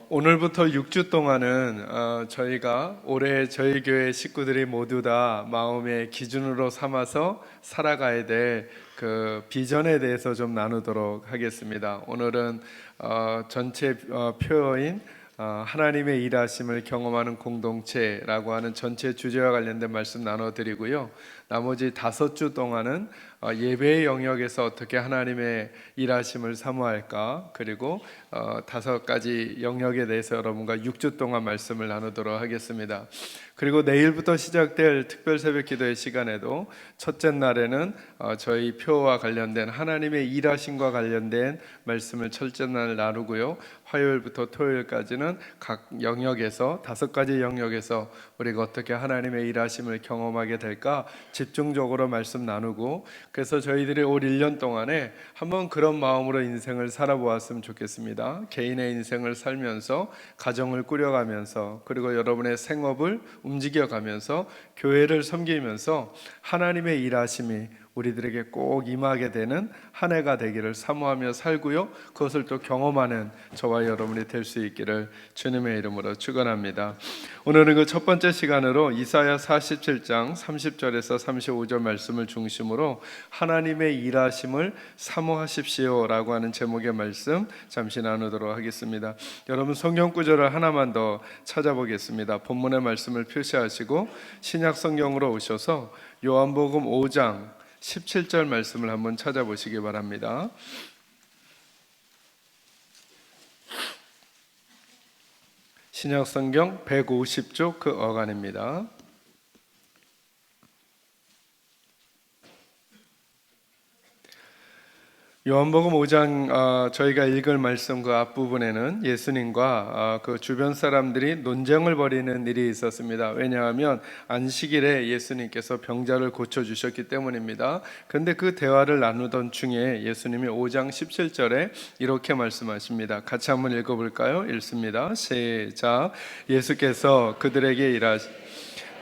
오늘부터 6주 동안은 저희가 올해 저희 교회 식구들이 모두 다 마음의 기준으로 삼아서 살아가야 될 그 비전에 대해서 좀 나누도록 하겠습니다. 오늘은 전체 표어인 하나님의 일하심을 경험하는 공동체라고 하는 전체 주제와 관련된 말씀 나눠드리고요. 나머지 5주 동안은 예배의 영역에서 어떻게 하나님의 일하심을 사모할까, 그리고 5가지 영역에 대해서 여러분과 6주 동안 말씀을 나누도록 하겠습니다. 그리고 내일부터 시작될 특별 새벽 기도의 시간에도 첫째 날에는 저희 표와 관련된 하나님의 일하심과 관련된 말씀을 첫째 날 나누고요. 화요일부터 토요일까지는 각 영역에서 5가지 영역에서 우리가 어떻게 하나님의 일하심을 경험하게 될까 집중적으로 말씀 나누고, 그래서 저희들이 올 1년 동안에 한번 그런 마음으로 인생을 살아보았으면 좋겠습니다. 개인의 인생을 살면서, 가정을 꾸려가면서, 그리고 여러분의 생업을 움직여가면서, 교회를 섬기면서 하나님의 일하심이 우리들에게 꼭 임하게 되는 한 해가 되기를 사모하며 살고요, 그것을 또 경험하는 저와 여러분이 될 수 있기를 주님의 이름으로 축원합니다. 오늘은 그 첫 번째 시간으로 이사야 47장 30절에서 35절 말씀을 중심으로 하나님의 일하심을 사모하십시오라고 하는 제목의 말씀 잠시 나누도록 하겠습니다. 여러분 성경 구절을 하나만 더 찾아보겠습니다. 본문의 말씀을 표시하시고 신약 성경으로 오셔서 요한복음 5장 17절 말씀을 한번 찾아보시기 바랍니다. 신약 성경 150쪽 그 어간입니다. 요한복음 5장 저희가 읽을 말씀 그 앞부분에는 예수님과 그 주변 사람들이 논쟁을 벌이는 일이 있었습니다. 왜냐하면 안식일에 예수님께서 병자를 고쳐주셨기 때문입니다. 그런데 그 대화를 나누던 중에 예수님이 5장 17절에 이렇게 말씀하십니다. 같이 한번 읽어볼까요? 읽습니다. 시작. 예수께서 그들에게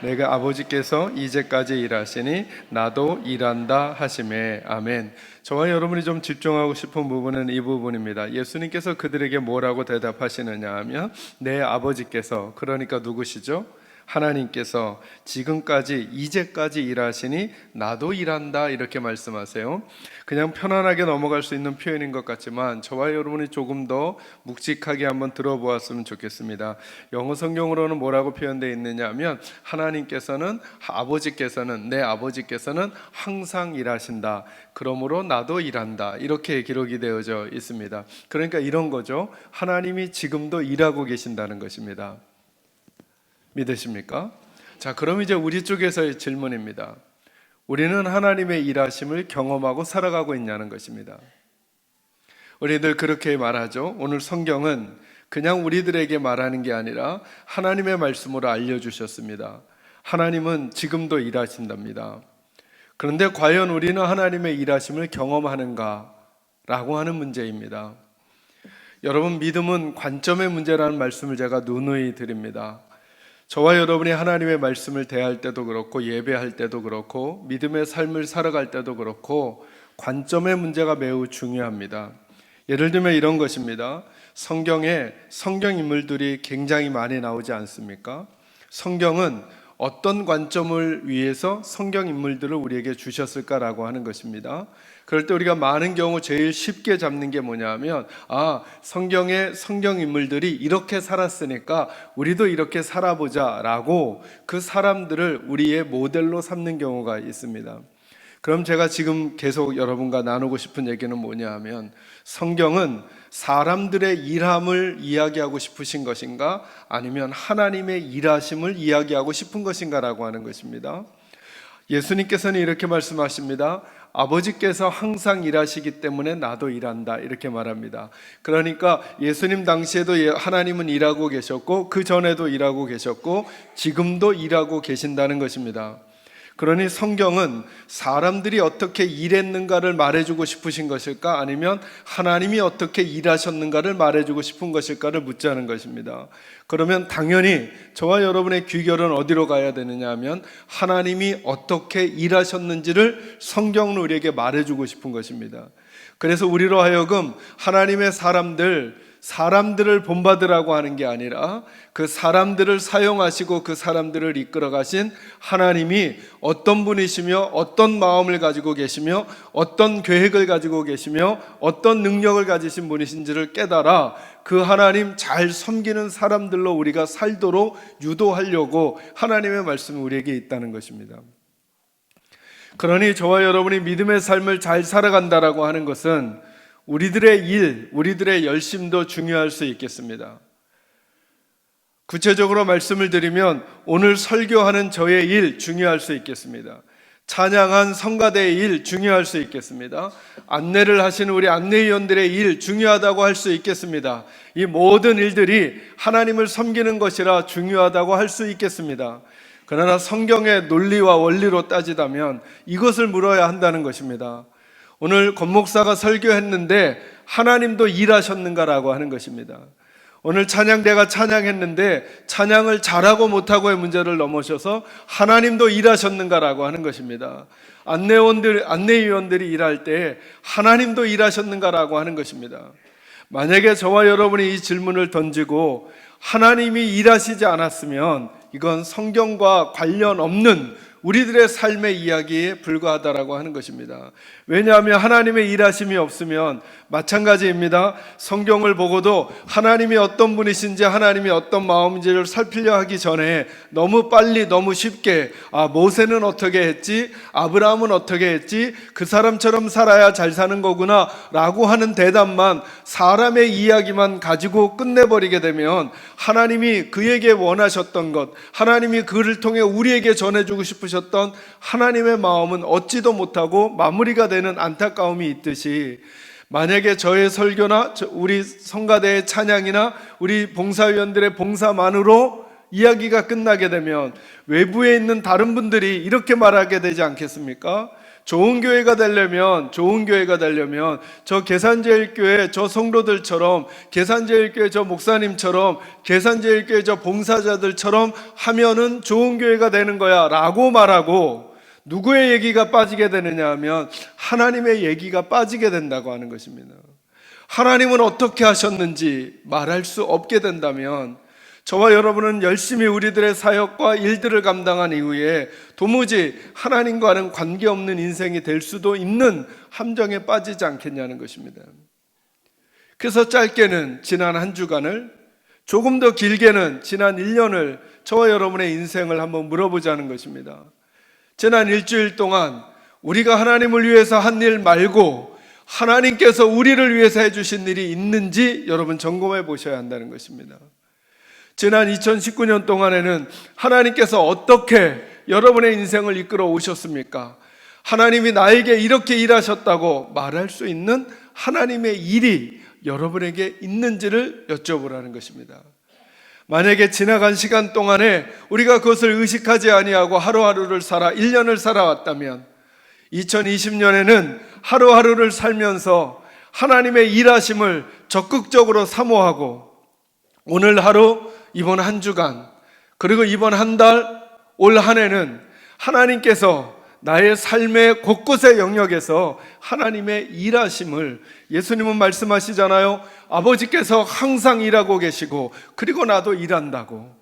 내가 아버지께서 이제까지 일하시니 나도 일한다 하시매. 아멘. 저와 여러분이 좀 집중하고 싶은 부분은 이 부분입니다. 예수님께서 그들에게 뭐라고 대답하시느냐 하면, 내 아버지께서, 그러니까 누구시죠? 하나님께서 지금까지 이제까지 일하시니 나도 일한다 이렇게 말씀하세요. 그냥 편안하게 넘어갈 수 있는 표현인 것 같지만 저와 여러분이 조금 더 묵직하게 한번 들어보았으면 좋겠습니다. 영어 성경으로는 뭐라고 표현되어 있느냐 하면, 하나님께서는, 아버지께서는, 내 아버지께서는 항상 일하신다, 그러므로 나도 일한다, 이렇게 기록이 되어져 있습니다. 그러니까 이런 거죠. 하나님이 지금도 일하고 계신다는 것입니다. 믿으십니까? 자, 그럼 이제 우리 쪽에서의 질문입니다. 우리는 하나님의 일하심을 경험하고 살아가고 있냐는 것입니다. 우리들 그렇게 말하죠. 오늘 성경은 그냥 우리들에게 말하는 게 아니라 하나님의 말씀으로 알려주셨습니다. 하나님은 지금도 일하신답니다. 그런데 과연 우리는 하나님의 일하심을 경험하는가? 라고 하는 문제입니다. 여러분, 믿음은 관점의 문제라는 말씀을 제가 누누이 드립니다. 저와 여러분이 하나님의 말씀을 대할 때도 그렇고, 예배할 때도 그렇고, 믿음의 삶을 살아갈 때도 그렇고, 관점의 문제가 매우 중요합니다. 예를 들면 이런 것입니다. 성경에 성경 인물들이 굉장히 많이 나오지 않습니까? 성경은 어떤 관점을 위해서 성경 인물들을 우리에게 주셨을까라고 하는 것입니다. 그럴 때 우리가 많은 경우 제일 쉽게 잡는 게 뭐냐면, 성경의 성경 인물들이 이렇게 살았으니까 우리도 이렇게 살아보자 라고 그 사람들을 우리의 모델로 삼는 경우가 있습니다. 그럼 제가 지금 계속 여러분과 나누고 싶은 얘기는 뭐냐 하면, 성경은 사람들의 일함을 이야기하고 싶으신 것인가, 아니면 하나님의 일하심을 이야기하고 싶은 것인가 라고 하는 것입니다. 예수님께서는 이렇게 말씀하십니다. 아버지께서 항상 일하시기 때문에 나도 일한다, 이렇게 말합니다. 그러니까 예수님 당시에도 하나님은 일하고 계셨고, 그 전에도 일하고 계셨고, 지금도 일하고 계신다는 것입니다. 그러니 성경은 사람들이 어떻게 일했는가를 말해주고 싶으신 것일까, 아니면 하나님이 어떻게 일하셨는가를 말해주고 싶은 것일까를 묻자는 것입니다. 그러면 당연히 저와 여러분의 귀결은 어디로 가야 되느냐 하면, 하나님이 어떻게 일하셨는지를 성경은 우리에게 말해주고 싶은 것입니다. 그래서 우리로 하여금 하나님의 사람들, 사람들을 본받으라고 하는 게 아니라 그 사람들을 사용하시고 그 사람들을 이끌어 가신 하나님이 어떤 분이시며 어떤 마음을 가지고 계시며 어떤 계획을 가지고 계시며 어떤 능력을 가지신 분이신지를 깨달아 그 하나님 잘 섬기는 사람들로 우리가 살도록 유도하려고 하나님의 말씀이 우리에게 있다는 것입니다. 그러니 저와 여러분이 믿음의 삶을 잘 살아간다라고 하는 것은 우리들의 일, 우리들의 열심도 중요할 수 있겠습니다. 구체적으로 말씀을 드리면 오늘 설교하는 저의 일 중요할 수 있겠습니다. 찬양한 성가대의 일 중요할 수 있겠습니다. 안내를 하시는 우리 안내위원들의 일 중요하다고 할 수 있겠습니다. 이 모든 일들이 하나님을 섬기는 것이라 중요하다고 할 수 있겠습니다. 그러나 성경의 논리와 원리로 따지다면 이것을 물어야 한다는 것입니다. 오늘 권 목사가 설교했는데 하나님도 일하셨는가라고 하는 것입니다. 오늘 찬양대가 찬양했는데 찬양을 잘하고 못하고의 문제를 넘어서서 하나님도 일하셨는가라고 하는 것입니다. 안내위원들이 일할 때 하나님도 일하셨는가라고 하는 것입니다. 만약에 저와 여러분이 이 질문을 던지고 하나님이 일하시지 않았으면 이건 성경과 관련 없는 우리들의 삶의 이야기에 불과하다라고 하는 것입니다. 왜냐하면 하나님의 일하심이 없으면 마찬가지입니다. 성경을 보고도 하나님이 어떤 분이신지 하나님이 어떤 마음인지를 살피려 하기 전에 너무 빨리 너무 쉽게 모세는 어떻게 했지? 아브라함은 어떻게 했지? 그 사람처럼 살아야 잘 사는 거구나 라고 하는 대답만 사람의 이야기만 가지고 끝내버리게 되면 하나님이 그에게 원하셨던 것, 하나님이 그를 통해 우리에게 전해주고 싶으셨던 하나님의 마음은 얻지도 못하고 마무리가 되는 안타까움이 있듯이 만약에 저의 설교나 우리 성가대의 찬양이나 우리 봉사위원들의 봉사만으로 이야기가 끝나게 되면 외부에 있는 다른 분들이 이렇게 말하게 되지 않겠습니까? 좋은 교회가 되려면 저 계산제일교회 저 성도들처럼, 계산제일교회 저 목사님처럼, 계산제일교회 저 봉사자들처럼 하면은 좋은 교회가 되는 거야 라고 말하고, 누구의 얘기가 빠지게 되느냐 하면 하나님의 얘기가 빠지게 된다고 하는 것입니다. 하나님은 어떻게 하셨는지 말할 수 없게 된다면 저와 여러분은 열심히 우리들의 사역과 일들을 감당한 이후에 도무지 하나님과는 관계없는 인생이 될 수도 있는 함정에 빠지지 않겠냐는 것입니다. 그래서 짧게는 지난 한 주간을, 조금 더 길게는 지난 1년을 저와 여러분의 인생을 한번 물어보자는 것입니다. 지난 일주일 동안 우리가 하나님을 위해서 한 일 말고 하나님께서 우리를 위해서 해주신 일이 있는지 여러분 점검해 보셔야 한다는 것입니다. 지난 2019년 동안에는 하나님께서 어떻게 여러분의 인생을 이끌어 오셨습니까? 하나님이 나에게 이렇게 일하셨다고 말할 수 있는 하나님의 일이 여러분에게 있는지를 여쭤보라는 것입니다. 만약에 지나간 시간 동안에 우리가 그것을 의식하지 아니하고 하루하루를 1년을 살아왔다면 2020년에는 하루하루를 살면서 하나님의 일하심을 적극적으로 사모하고 오늘 하루, 이번 한 주간, 그리고 이번 한 달, 올 한 해는 하나님께서 나의 삶의 곳곳의 영역에서 하나님의 일하심을, 예수님은 말씀하시잖아요. 아버지께서 항상 일하고 계시고 그리고 나도 일한다고.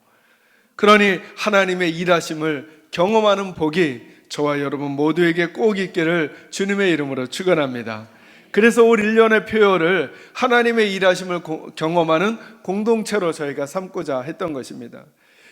그러니 하나님의 일하심을 경험하는 복이 저와 여러분 모두에게 꼭 있기를 주님의 이름으로 축원합니다. 그래서 올 1년의 표어를 하나님의 일하심을 경험하는 공동체로 저희가 삼고자 했던 것입니다.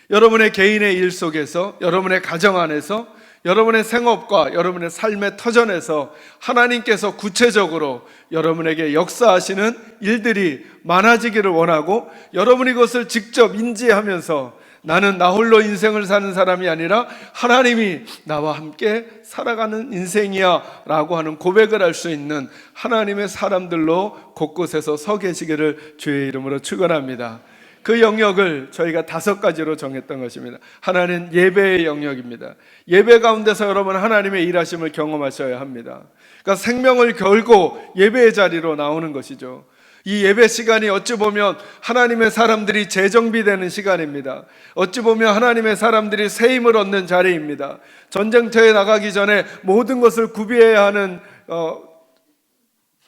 여러분의 개인의 일 속에서, 여러분의 가정 안에서, 여러분의 생업과 여러분의 삶의 터전에서 하나님께서 구체적으로 여러분에게 역사하시는 일들이 많아지기를 원하고, 여러분이 그것을 직접 인지하면서 나는 나 홀로 인생을 사는 사람이 아니라 하나님이 나와 함께 살아가는 인생이야 라고 하는 고백을 할 수 있는 하나님의 사람들로 곳곳에서 서 계시기를 주의 이름으로 축원합니다. 그 영역을 저희가 5가지로 정했던 것입니다. 하나는 예배의 영역입니다. 예배 가운데서 여러분 하나님의 일하심을 경험하셔야 합니다. 그러니까 생명을 걸고 예배의 자리로 나오는 것이죠. 이 예배 시간이 어찌 보면 하나님의 사람들이 재정비되는 시간입니다. 어찌 보면 하나님의 사람들이 새 힘을 얻는 자리입니다. 전쟁터에 나가기 전에 모든 것을 구비해야 하는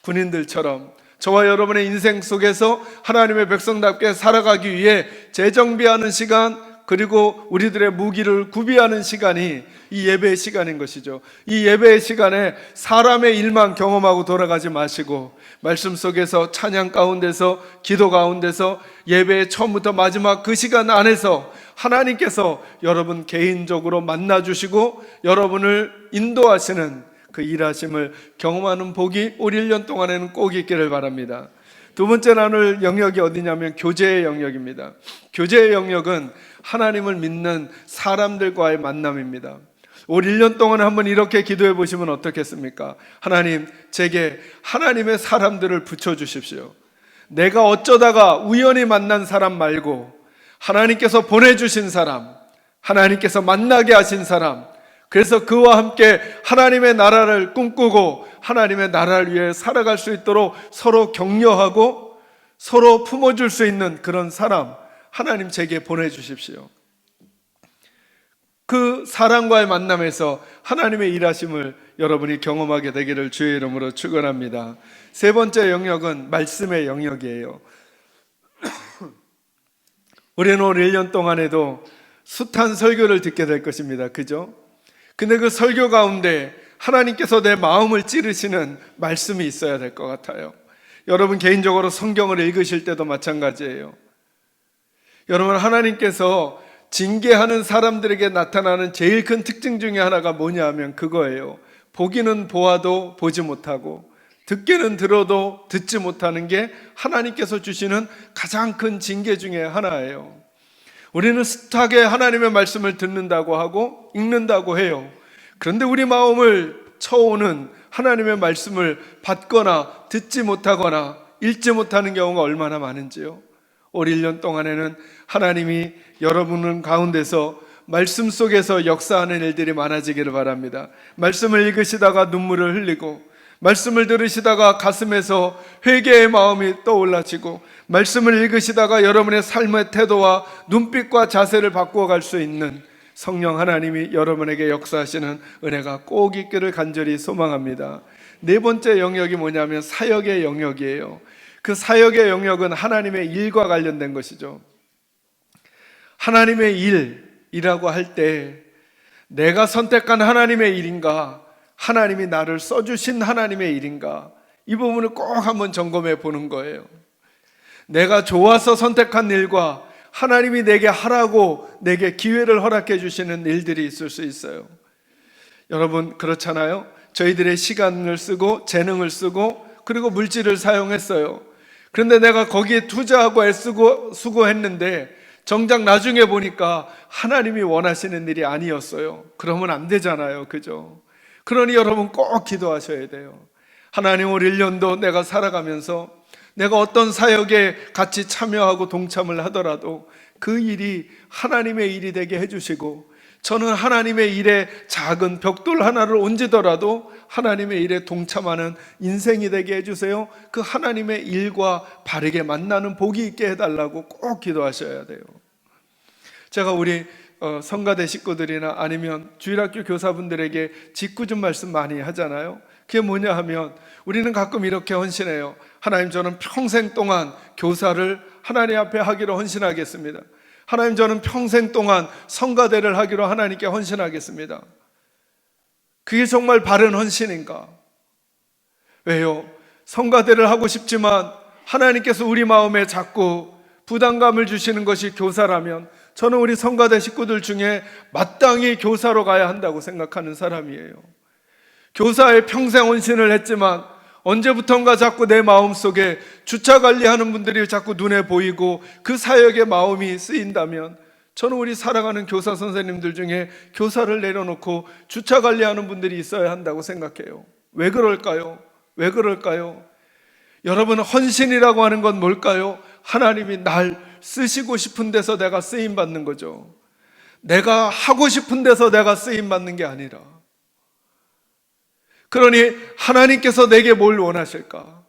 군인들처럼, 저와 여러분의 인생 속에서 하나님의 백성답게 살아가기 위해 재정비하는 시간, 그리고 우리들의 무기를 구비하는 시간이 이 예배의 시간인 것이죠. 이 예배의 시간에 사람의 일만 경험하고 돌아가지 마시고 말씀 속에서 찬양 가운데서 기도 가운데서 예배의 처음부터 마지막 그 시간 안에서 하나님께서 여러분 개인적으로 만나주시고 여러분을 인도하시는 그 일하심을 경험하는 복이 올 1년 동안에는 꼭 있기를 바랍니다. 두 번째 나눌 영역이 어디냐면 교제의 영역입니다. 교제의 영역은 하나님을 믿는 사람들과의 만남입니다. 올 1년 동안 한번 이렇게 기도해 보시면 어떻겠습니까? 하나님, 제게 하나님의 사람들을 붙여주십시오. 내가 어쩌다가 우연히 만난 사람 말고 하나님께서 보내주신 사람, 하나님께서 만나게 하신 사람, 그래서 그와 함께 하나님의 나라를 꿈꾸고 하나님의 나라를 위해 살아갈 수 있도록 서로 격려하고 서로 품어줄 수 있는 그런 사람, 하나님 제게 보내주십시오. 그 사람과의 만남에서 하나님의 일하심을 여러분이 경험하게 되기를 주의 이름으로 축원합니다. 세 번째 영역은 말씀의 영역이에요. 우리는 올 1년 동안에도 숱한 설교를 듣게 될 것입니다. 그죠? 근데 그 설교 가운데 하나님께서 내 마음을 찌르시는 말씀이 있어야 될 것 같아요. 여러분 개인적으로 성경을 읽으실 때도 마찬가지예요. 여러분, 하나님께서 징계하는 사람들에게 나타나는 제일 큰 특징 중에 하나가 뭐냐 하면 그거예요. 보기는 보아도 보지 못하고 듣기는 들어도 듣지 못하는 게 하나님께서 주시는 가장 큰 징계 중에 하나예요. 우리는 숱하게 하나님의 말씀을 듣는다고 하고 읽는다고 해요. 그런데 우리 마음을 쳐오는 하나님의 말씀을 받거나 듣지 못하거나 읽지 못하는 경우가 얼마나 많은지요. 올 1년 동안에는 하나님이 여러분 가운데서 말씀 속에서 역사하는 일들이 많아지기를 바랍니다. 말씀을 읽으시다가 눈물을 흘리고, 말씀을 들으시다가 가슴에서 회개의 마음이 떠올라지고, 말씀을 읽으시다가 여러분의 삶의 태도와 눈빛과 자세를 바꾸어 갈 수 있는 성령 하나님이 여러분에게 역사하시는 은혜가 꼭 있기를 간절히 소망합니다. 네 번째 영역이 뭐냐면 사역의 영역이에요. 그 사역의 영역은 하나님의 일과 관련된 것이죠. 하나님의 일이라고 할 때 내가 선택한 하나님의 일인가, 하나님이 나를 써주신 하나님의 일인가, 이 부분을 꼭 한번 점검해 보는 거예요. 내가 좋아서 선택한 일과 하나님이 내게 하라고 내게 기회를 허락해 주시는 일들이 있을 수 있어요. 여러분 그렇잖아요. 저희들의 시간을 쓰고 재능을 쓰고 그리고 물질을 사용했어요. 그런데 내가 거기에 투자하고 애쓰고 수고했는데 정작 나중에 보니까 하나님이 원하시는 일이 아니었어요. 그러면 안 되잖아요. 그죠? 그러니 여러분 꼭 기도하셔야 돼요. 하나님, 올 1년도 내가 살아가면서 내가 어떤 사역에 같이 참여하고 동참을 하더라도 그 일이 하나님의 일이 되게 해주시고, 저는 하나님의 일에 작은 벽돌 하나를 얹으더라도 하나님의 일에 동참하는 인생이 되게 해주세요. 그 하나님의 일과 바르게 만나는 복이 있게 해달라고 꼭 기도하셔야 돼요. 제가 우리 성가대 식구들이나 아니면 주일학교 교사분들에게 짓궂은 말씀 많이 하잖아요. 그게 뭐냐 하면 우리는 가끔 이렇게 헌신해요. 하나님, 저는 평생 동안 교사를 하나님 앞에 하기로 헌신하겠습니다. 하나님, 저는 평생 동안 성가대를 하기로 하나님께 헌신하겠습니다. 그게 정말 바른 헌신인가? 왜요? 성가대를 하고 싶지만 하나님께서 우리 마음에 자꾸 부담감을 주시는 것이 교사라면 저는 우리 성가대 식구들 중에 마땅히 교사로 가야 한다고 생각하는 사람이에요. 교사에 평생 헌신을 했지만 언제부턴가 자꾸 내 마음속에 주차 관리하는 분들이 자꾸 눈에 보이고 그 사역에 마음이 쓰인다면 저는 우리 사랑하는 교사 선생님들 중에 교사를 내려놓고 주차 관리하는 분들이 있어야 한다고 생각해요. 왜 그럴까요? 왜 그럴까요? 여러분, 헌신이라고 하는 건 뭘까요? 하나님이 날 쓰시고 싶은 데서 내가 쓰임받는 거죠. 내가 하고 싶은 데서 내가 쓰임받는 게 아니라. 그러니 하나님께서 내게 뭘 원하실까?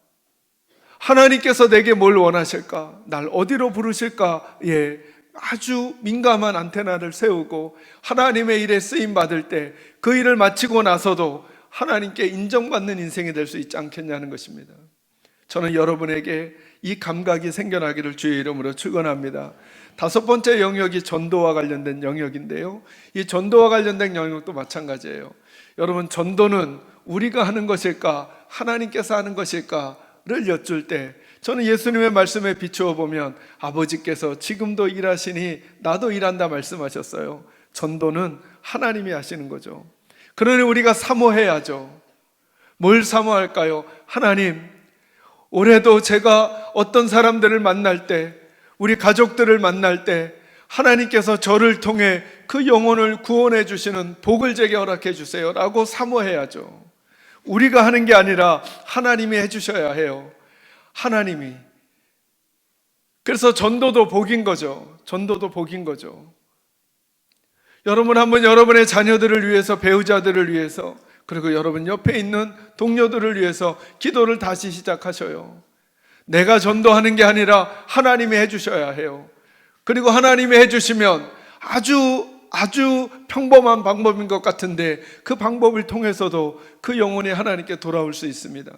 하나님께서 내게 뭘 원하실까? 날 어디로 부르실까? 예, 아주 민감한 안테나를 세우고 하나님의 일에 쓰임받을 때 그 일을 마치고 나서도 하나님께 인정받는 인생이 될 수 있지 않겠냐는 것입니다. 저는 여러분에게 이 감각이 생겨나기를 주의 이름으로 축원합니다. 다섯 번째 영역이 전도와 관련된 영역인데요, 이 전도와 관련된 영역도 마찬가지예요. 여러분, 전도는 우리가 하는 것일까 하나님께서 하는 것일까를 여쭐 때 저는 예수님의 말씀에 비추어 보면 아버지께서 지금도 일하시니 나도 일한다 말씀하셨어요. 전도는 하나님이 하시는 거죠. 그러니 우리가 사모해야죠. 뭘 사모할까요? 하나님, 올해도 제가 어떤 사람들을 만날 때, 우리 가족들을 만날 때 하나님께서 저를 통해 그 영혼을 구원해 주시는 복을 제게 허락해 주세요 라고 사모해야죠. 우리가 하는 게 아니라 하나님이 해주셔야 해요. 하나님이. 그래서 전도도 복인 거죠. 전도도 복인 거죠. 여러분, 한번 여러분의 자녀들을 위해서, 배우자들을 위해서, 그리고 여러분 옆에 있는 동료들을 위해서 기도를 다시 시작하셔요. 내가 전도하는 게 아니라 하나님이 해주셔야 해요. 그리고 하나님이 해주시면 아주 평범한 방법인 것 같은데 그 방법을 통해서도 그 영혼이 하나님께 돌아올 수 있습니다.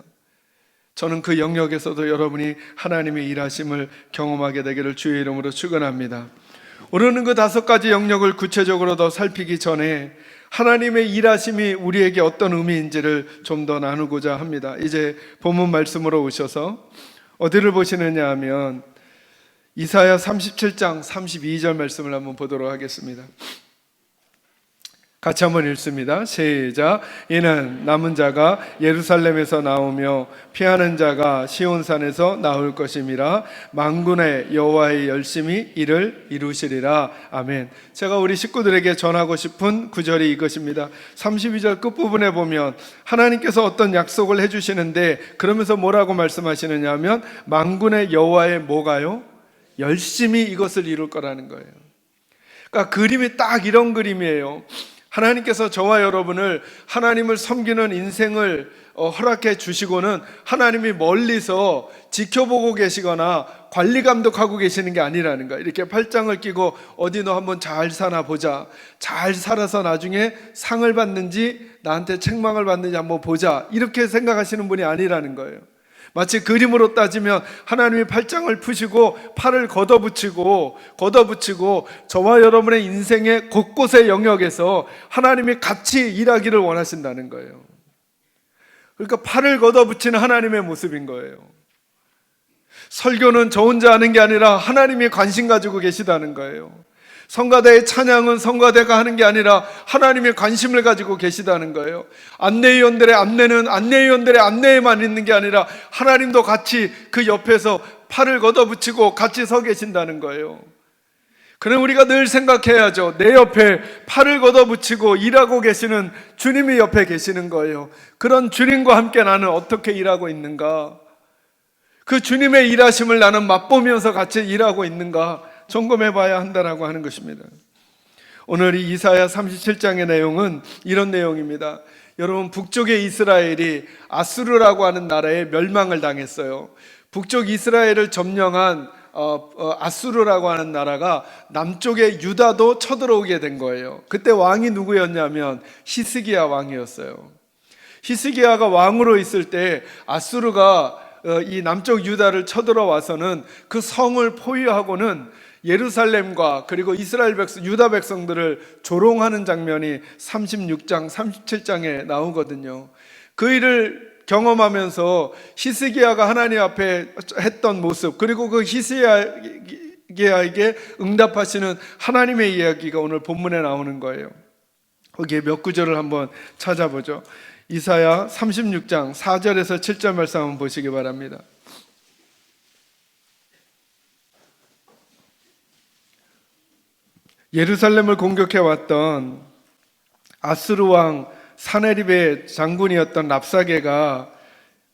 저는 그 영역에서도 여러분이 하나님의 일하심을 경험하게 되기를 주의 이름으로 축원합니다. 오늘은 그 다섯 가지 영역을 구체적으로 더 살피기 전에 하나님의 일하심이 우리에게 어떤 의미인지를 좀 더 나누고자 합니다. 이제 본문 말씀으로 오셔서 어디를 보시느냐 하면 이사야 37장 32절 말씀을 한번 보도록 하겠습니다. 같이 한번 읽습니다. 시작. 이는 남은 자가 예루살렘에서 나오며 피하는 자가 시온산에서 나올 것임이라. 만군의 여호와의 열심히 이를 이루시리라. 아멘. 제가 우리 식구들에게 전하고 싶은 구절이 이것입니다. 32절 끝부분에 보면 하나님께서 어떤 약속을 해주시는데 그러면서 뭐라고 말씀하시느냐 하면 만군의 여호와의 뭐가요? 열심히 이것을 이룰 거라는 거예요. 그러니까 그림이 딱 이런 그림이에요. 하나님께서 저와 여러분을 하나님을 섬기는 인생을 허락해 주시고는 하나님이 멀리서 지켜보고 계시거나 관리 감독하고 계시는 게 아니라는 거예요. 이렇게 팔짱을 끼고 어디 너 한번 잘 사나 보자, 잘 살아서 나중에 상을 받는지 나한테 책망을 받는지 한번 보자, 이렇게 생각하시는 분이 아니라는 거예요. 마치 그림으로 따지면 하나님이 팔짱을 푸시고 팔을 걷어붙이고 저와 여러분의 인생의 곳곳의 영역에서 하나님이 같이 일하기를 원하신다는 거예요. 그러니까 팔을 걷어붙이는 하나님의 모습인 거예요. 설교는 저 혼자 하는 게 아니라 하나님이 관심 가지고 계시다는 거예요. 성가대의 찬양은 성가대가 하는 게 아니라 하나님의 관심을 가지고 계시다는 거예요. 안내위원들의 안내는 안내위원들의 안내에만 있는 게 아니라 하나님도 같이 그 옆에서 팔을 걷어붙이고 같이 서 계신다는 거예요. 그럼 우리가 늘 생각해야죠. 내 옆에 팔을 걷어붙이고 일하고 계시는 주님이 옆에 계시는 거예요. 그런 주님과 함께 나는 어떻게 일하고 있는가? 그 주님의 일하심을 나는 맛보면서 같이 일하고 있는가? 점검해 봐야 한다라고 하는 것입니다. 오늘 이 이사야 37장의 내용은 이런 내용입니다. 여러분, 북쪽의 이스라엘이 아수르라고 하는 나라에 멸망을 당했어요. 북쪽 이스라엘을 점령한 아수르라고 하는 나라가 남쪽의 유다도 쳐들어오게 된 거예요. 그때 왕이 누구였냐면 히스기야 왕이었어요. 히스기야가 왕으로 있을 때 아수르가 이 남쪽 유다를 쳐들어와서는 그 성을 포위하고는 예루살렘과 그리고 이스라엘 백성, 유다 백성들을 조롱하는 장면이 36장, 37장에 나오거든요. 그 일을 경험하면서 히스기야가 하나님 앞에 했던 모습, 그리고 그 히스기야에게 응답하시는 하나님의 이야기가 오늘 본문에 나오는 거예요. 거기에 몇 구절을 한번 찾아보죠. 이사야 36장 4절에서 7절 말씀 한번 보시기 바랍니다. 예루살렘을 공격해 왔던 아수르 왕 사네립의 장군이었던 랍사게가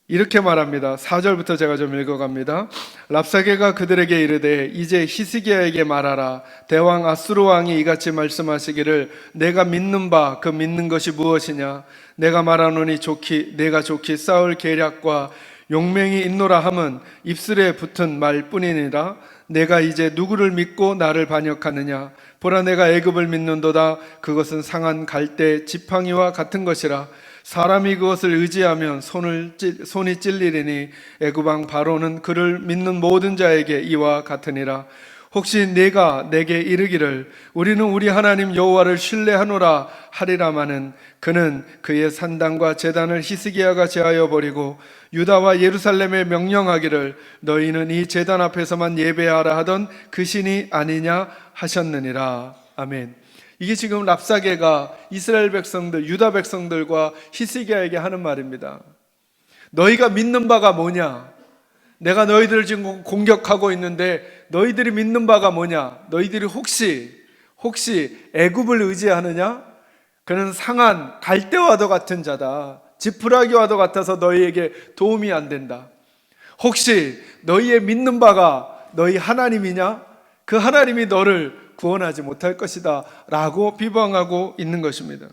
이렇게 말합니다. 4절부터 제가 좀 읽어갑니다. 랍사게가 그들에게 이르되 이제 히스기야에게 말하라. 대왕 아수르 왕이 이같이 말씀하시기를 내가 믿는 바 그 믿는 것이 무엇이냐? 내가 말하노니 내가 좋기 싸울 계략과 용맹이 있노라 함은 입술에 붙은 말뿐이니라. 내가 이제 누구를 믿고 나를 반역하느냐? 보라, 내가 애굽을 믿는도다. 그것은 상한 갈대 지팡이와 같은 것이라. 사람이 그것을 의지하면 손이 찔리리니 애굽 왕 바로는 그를 믿는 모든 자에게 이와 같으니라. 혹시 네가 내게 이르기를 우리는 우리 하나님 여호와를 신뢰하노라 하리라마는 그는 그의 산당과 제단을 히스기야가 제하여 버리고 유다와 예루살렘에 명령하기를 너희는 이 제단 앞에서만 예배하라 하던 그 신이 아니냐 하셨느니라. 아멘. 이게 지금 랍사게가 이스라엘 백성들, 유다 백성들과 히스기야에게 하는 말입니다. 너희가 믿는 바가 뭐냐? 내가 너희들을 지금 공격하고 있는데 너희들이 믿는 바가 뭐냐? 너희들이 혹시 애굽을 의지하느냐? 그는 상한 갈대와도 같은 자다. 지푸라기와도 같아서 너희에게 도움이 안 된다. 혹시 너희의 믿는 바가 너희 하나님이냐? 그 하나님이 너를 구원하지 못할 것이다 라고 비방하고 있는 것입니다.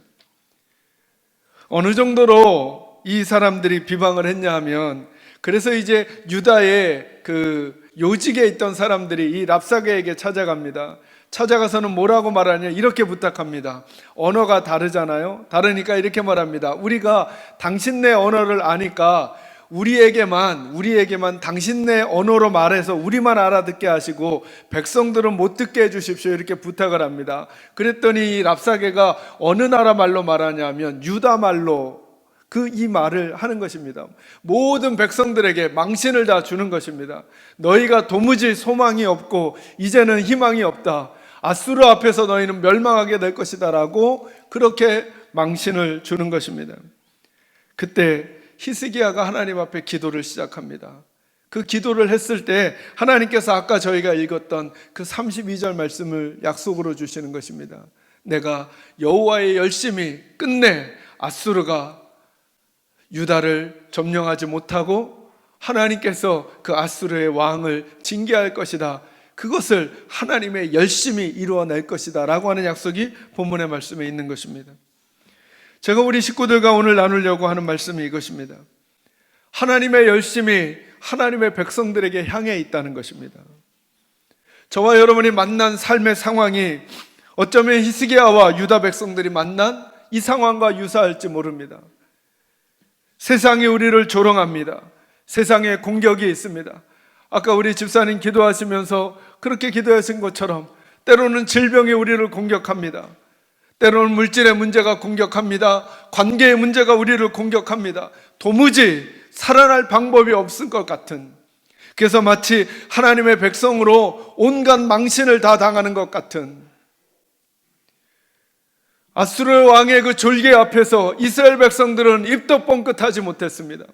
어느 정도로 이 사람들이 비방을 했냐 하면, 그래서 이제 유다의 그 요직에 있던 사람들이 이 랍사게에게 찾아갑니다. 찾아가서는 뭐라고 말하냐, 이렇게 부탁합니다. 언어가 다르잖아요. 다르니까 이렇게 말합니다. 우리가 당신네 언어를 아니까 우리에게만 당신네 언어로 말해서 우리만 알아듣게 하시고 백성들은 못 듣게 해주십시오, 이렇게 부탁을 합니다. 그랬더니 이 랍사게가 어느 나라 말로 말하냐면 유다 말로 이 말을 하는 것입니다. 모든 백성들에게 망신을 다 주는 것입니다. 너희가 도무지 소망이 없고 이제는 희망이 없다. 아수르 앞에서 너희는 멸망하게 될 것이다 라고 그렇게 망신을 주는 것입니다. 그때 히스기야가 하나님 앞에 기도를 시작합니다. 그 기도를 했을 때 하나님께서 아까 저희가 읽었던 그 32절 말씀을 약속으로 주시는 것입니다. 내가 여호와의 열심히 끝내 아수르가 유다를 점령하지 못하고 하나님께서 그 아수르의 왕을 징계할 것이다. 그것을 하나님의 열심히 이루어낼 것이다 라고 하는 약속이 본문의 말씀에 있는 것입니다. 제가 우리 식구들과 오늘 나누려고 하는 말씀이 이것입니다. 하나님의 열심이 하나님의 백성들에게 향해 있다는 것입니다. 저와 여러분이 만난 삶의 상황이 어쩌면 히스기야와 유다 백성들이 만난 이 상황과 유사할지 모릅니다. 세상이 우리를 조롱합니다. 세상에 공격이 있습니다. 아까 우리 집사님 기도하시면서 그렇게 기도하신 것처럼 때로는 질병이 우리를 공격합니다. 때로는 물질의 문제가 공격합니다. 관계의 문제가 우리를 공격합니다. 도무지 살아날 방법이 없을 것 같은, 그래서 마치 하나님의 백성으로 온갖 망신을 다 당하는 것 같은 아수르 왕의 그 졸개 앞에서 이스라엘 백성들은 입도 뻥끗하지 못했습니다.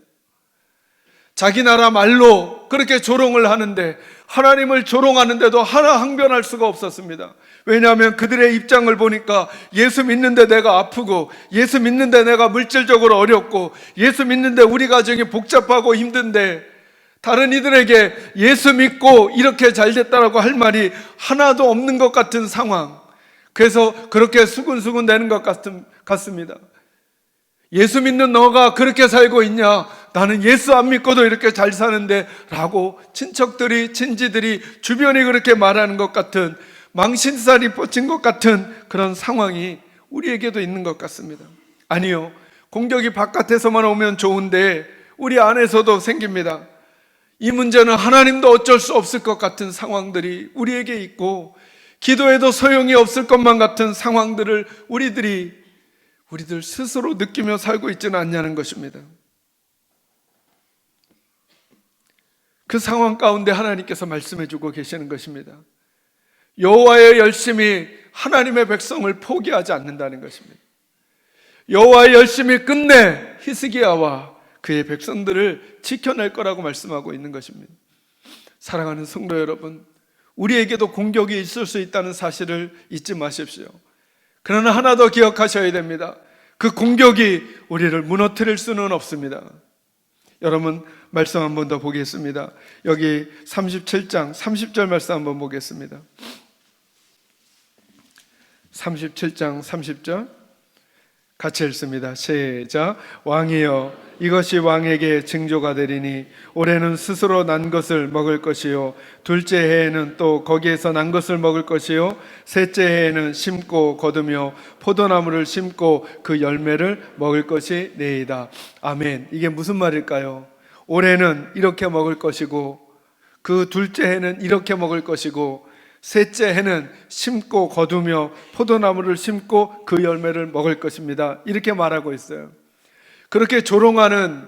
자기 나라 말로 그렇게 조롱을 하는데 하나님을 조롱하는데도 하나 항변할 수가 없었습니다. 왜냐하면 그들의 입장을 보니까 예수 믿는데 내가 아프고 예수 믿는데 내가 물질적으로 어렵고 예수 믿는데 우리 가정이 복잡하고 힘든데 다른 이들에게 예수 믿고 이렇게 잘 됐다라고 할 말이 하나도 없는 것 같은 상황. 그래서 그렇게 수근수근 되는 것 같습니다. 예수 믿는 너가 그렇게 살고 있냐? 나는 예수 안 믿고도 이렇게 잘 사는데 라고 친척들이, 친지들이, 주변이 그렇게 말하는 것 같은, 망신살이 뻗친 것 같은 그런 상황이 우리에게도 있는 것 같습니다. 아니요, 공격이 바깥에서만 오면 좋은데 우리 안에서도 생깁니다. 이 문제는 하나님도 어쩔 수 없을 것 같은 상황들이 우리에게 있고, 기도해도 소용이 없을 것만 같은 상황들을 우리들 스스로 느끼며 살고 있지는 않냐는 것입니다. 그 상황 가운데 하나님께서 말씀해 주고 계시는 것입니다. 여호와의 열심이 하나님의 백성을 포기하지 않는다는 것입니다. 여호와의 열심이 끝내 히스기야와 그의 백성들을 지켜낼 거라고 말씀하고 있는 것입니다. 사랑하는 성도 여러분, 우리에게도 공격이 있을 수 있다는 사실을 잊지 마십시오. 그러나 하나 더 기억하셔야 됩니다. 그 공격이 우리를 무너뜨릴 수는 없습니다. 여러분, 말씀 한 번 더 보겠습니다. 여기 37장 30절 말씀 한번 보겠습니다. 37장 30절 같이 읽습니다. 시작. 왕이여 이것이 왕에게 징조가 되리니 올해는 스스로 난 것을 먹을 것이요 둘째 해에는 또 거기에서 난 것을 먹을 것이요 셋째 해에는 심고 거두며 포도나무를 심고 그 열매를 먹을 것이 네이다. 아멘. 이게 무슨 말일까요? 올해는 이렇게 먹을 것이고 그 둘째 해는 이렇게 먹을 것이고 셋째 해는 심고 거두며 포도나무를 심고 그 열매를 먹을 것입니다. 이렇게 말하고 있어요. 그렇게 조롱하는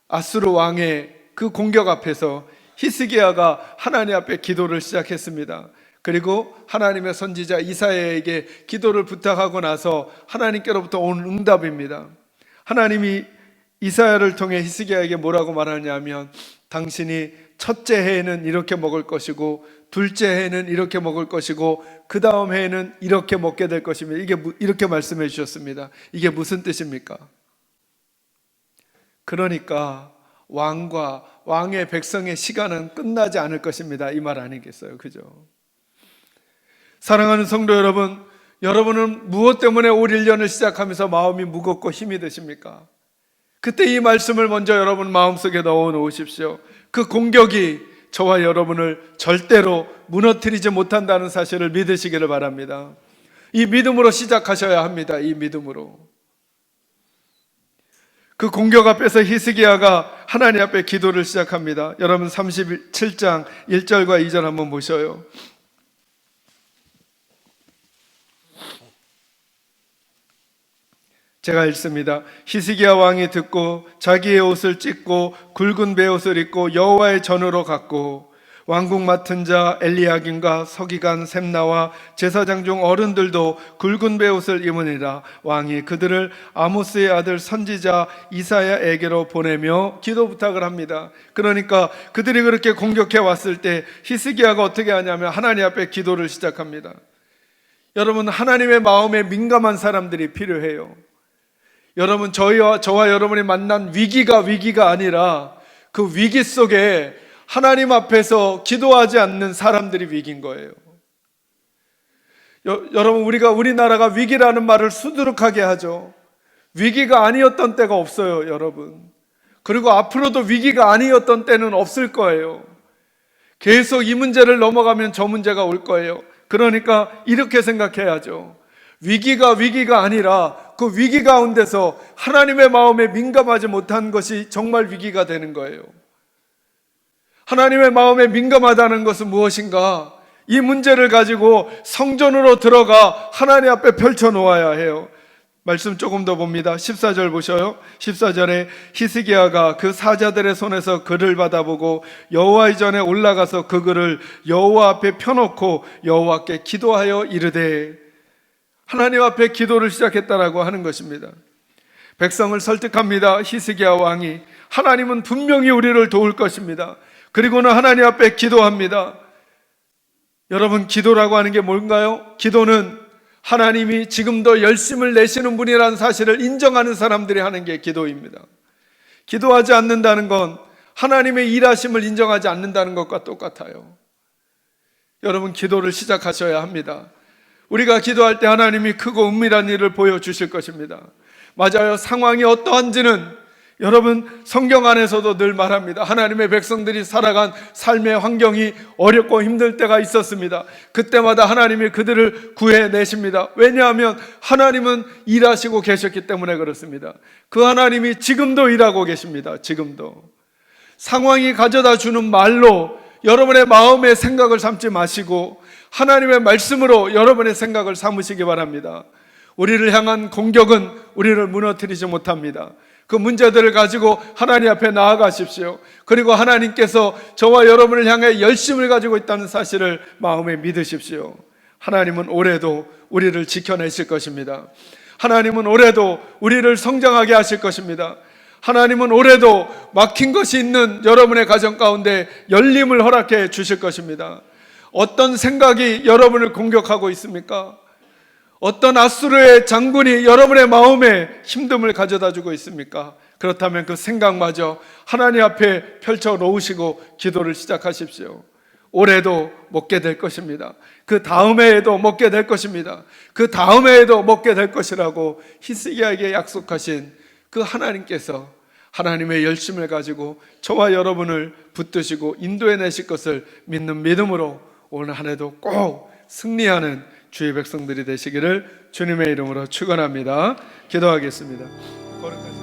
아수르 왕의 그 공격 앞에서 히스기야가 하나님 앞에 기도를 시작했습니다. 그리고 하나님의 선지자 이사야에게 기도를 부탁하고 나서 하나님께로부터 온 응답입니다. 하나님이 이사야를 통해 히스기야에게 뭐라고 말하냐면 당신이 첫째 해에는 이렇게 먹을 것이고 둘째 해에는 이렇게 먹을 것이고 그 다음 해에는 이렇게 먹게 될 것입니다. 이렇게 말씀해 주셨습니다. 이게 무슨 뜻입니까? 그러니까 왕과 왕의 백성의 시간은 끝나지 않을 것입니다. 이 말 아니겠어요? 그죠? 사랑하는 성도 여러분, 여러분은 무엇 때문에 올 1년을 시작하면서 마음이 무겁고 힘이 드십니까? 그때 이 말씀을 먼저 여러분 마음속에 넣어 놓으십시오. 그 공격이 저와 여러분을 절대로 무너뜨리지 못한다는 사실을 믿으시기를 바랍니다. 이 믿음으로 시작하셔야 합니다. 이 믿음으로. 그 공격 앞에서 히스기야가 하나님 앞에 기도를 시작합니다. 여러분 37장 1절과 2절 한번 보셔요. 제가 읽습니다. 히스기야 왕이 듣고 자기의 옷을 찢고 굵은 베옷을 입고 여호와의 전으로 갔고 왕궁 맡은 자 엘리야김과 서기관 셈나와 제사장 중 어른들도 굵은 베옷을 입으니라. 왕이 그들을 아모스의 아들 선지자 이사야에게로 보내며 기도 부탁을 합니다. 그러니까 그들이 그렇게 공격해 왔을 때 히스기야가 어떻게 하냐면 하나님 앞에 기도를 시작합니다. 여러분, 하나님의 마음에 민감한 사람들이 필요해요. 여러분, 저와 여러분이 만난 위기가 아니라 그 위기 속에 하나님 앞에서 기도하지 않는 사람들이 위기인 거예요. 여러분, 우리나라가 위기라는 말을 수두룩하게 하죠. 위기가 아니었던 때가 없어요, 여러분. 그리고 앞으로도 위기가 아니었던 때는 없을 거예요. 계속 이 문제를 넘어가면 저 문제가 올 거예요. 그러니까 이렇게 생각해야죠. 위기가 아니라 그 위기 가운데서 하나님의 마음에 민감하지 못한 것이 정말 위기가 되는 거예요. 하나님의 마음에 민감하다는 것은 무엇인가? 이 문제를 가지고 성전으로 들어가 하나님 앞에 펼쳐 놓아야 해요. 말씀 조금 더 봅니다. 14절 보셔요. 14절에 히스기야가 그 사자들의 손에서 글을 받아보고 여호와의 전에 올라가서 그 글을 여호와 앞에 펴놓고 여호와께 기도하여 이르되, 하나님 앞에 기도를 시작했다라고 하는 것입니다. 백성을 설득합니다. 히스기야 왕이 하나님은 분명히 우리를 도울 것입니다. 그리고는 하나님 앞에 기도합니다. 여러분, 기도라고 하는 게 뭔가요? 기도는 하나님이 지금도 열심을 내시는 분이라는 사실을 인정하는 사람들이 하는 게 기도입니다. 기도하지 않는다는 건 하나님의 일하심을 인정하지 않는다는 것과 똑같아요. 여러분, 기도를 시작하셔야 합니다. 우리가 기도할 때 하나님이 크고 은밀한 일을 보여주실 것입니다. 맞아요. 상황이 어떠한지는 여러분 성경 안에서도 늘 말합니다. 하나님의 백성들이 살아간 삶의 환경이 어렵고 힘들 때가 있었습니다. 그때마다 하나님이 그들을 구해내십니다. 왜냐하면 하나님은 일하시고 계셨기 때문에 그렇습니다. 그 하나님이 지금도 일하고 계십니다. 지금도. 상황이 가져다 주는 말로 여러분의 마음의 생각을 삼지 마시고 하나님의 말씀으로 여러분의 생각을 삼으시기 바랍니다. 우리를 향한 공격은 우리를 무너뜨리지 못합니다. 그 문제들을 가지고 하나님 앞에 나아가십시오. 그리고 하나님께서 저와 여러분을 향해 열심을 가지고 있다는 사실을 마음에 믿으십시오. 하나님은 올해도 우리를 지켜내실 것입니다. 하나님은 올해도 우리를 성장하게 하실 것입니다. 하나님은 올해도 막힌 것이 있는 여러분의 가정 가운데 열림을 허락해 주실 것입니다. 어떤 생각이 여러분을 공격하고 있습니까? 어떤 아수르의 장군이 여러분의 마음에 힘듦을 가져다 주고 있습니까? 그렇다면 그 생각마저 하나님 앞에 펼쳐 놓으시고 기도를 시작하십시오. 올해도 먹게 될 것입니다. 그 다음 해에도 먹게 될 것입니다. 그 다음 해에도 먹게 될 것이라고 히스기야에게 약속하신 그 하나님께서 하나님의 열심을 가지고 저와 여러분을 붙드시고 인도해내실 것을 믿는 믿음으로 오늘 한 해도 꼭 승리하는 주의 백성들이 되시기를 주님의 이름으로 축원합니다. 기도하겠습니다. 거룩하신